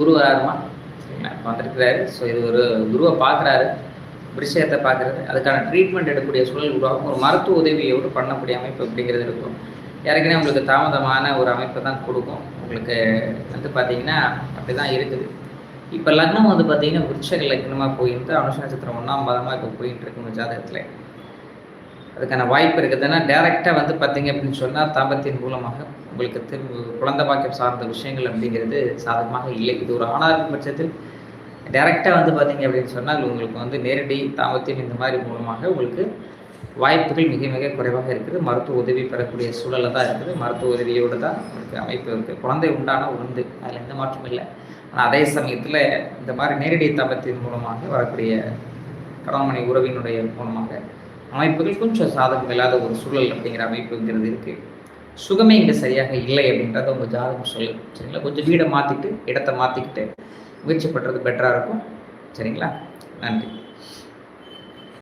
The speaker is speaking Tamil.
குரு வராருமா சரிங்களா, இப்போ வந்திருக்கிறாரு. ஸோ இது ஒரு குருவை பார்க்குறாரு, விஷயத்தை பார்க்குறது, அதுக்கான ட்ரீட்மெண்ட் எடுக்கக்கூடிய சூழல் உருவாகும். ஒரு மருத்துவ உதவியோடு பண்ணக்கூடிய அமைப்பு அப்படிங்கிறது இருக்கும். ஏற்கனவே உங்களுக்கு தாமதமான ஒரு அமைப்பை தான் கொடுக்கும். உங்களுக்கு வந்து பார்த்தீங்கன்னா அப்படி தான் இருக்குது. இப்போ லக்னம் வந்து பார்த்தீங்கன்னா விருட்சக லக்னமாக போயிட்டு அனுஷ நட்சத்திரம் 1ஆம் பாதமாக இப்போ போயிட்டு இருக்கு உங்கள் ஜாதகத்தில். அதுக்கான வாய்ப்பு இருக்குதுன்னா டேரெக்டாக வந்து பார்த்தீங்க அப்படின்னு சொன்னால் தாம்பத்தின் மூலமாக உங்களுக்கு குழந்தை பாக்கியம் சார்ந்த விஷயங்கள் அப்படிங்கிறது சாதகமாக இல்லை. இது ஒரு ஆணாக இருக்கும் பட்சத்தில் டேரெக்டாக வந்து பார்த்தீங்க அப்படின்னு சொன்னால் உங்களுக்கு வந்து நேரடி தாம்பத்தியம் இந்த மாதிரி மூலமாக உங்களுக்கு வாய்ப்புகள் மிக மிக குறைவாக இருக்குது. மருத்துவ உதவி பெறக்கூடிய சூழலில் தான் இருக்குது. மருத்துவ உதவியோடு தான் உங்களுக்கு அமைப்பு இருக்குது. குழந்தை உண்டான உண்டு, அதில் எந்த மாற்றமும் இல்லை. ஆனால் அதே சமயத்தில் இந்த மாதிரி நேரடி தாம்பத்தின் மூலமாக வரக்கூடிய கணவன் உறவினுடைய மூலமாக அமைப்புகள் கொஞ்சம் சாதகம் இல்லாத ஒரு சூழல் அப்படிங்கிற அமைப்புங்கிறது இருக்குது. சுகமே இங்கே சரியாக இல்லை அப்படின்றத உங்கள் ஜாதகம் சொல்லு சரிங்களா. கொஞ்சம் வீடை மாற்றிட்டு இடத்தை மாற்றிக்கிட்டு முயற்சி பண்ணுறது பெட்டராக இருக்கும் சரிங்களா. நன்றி.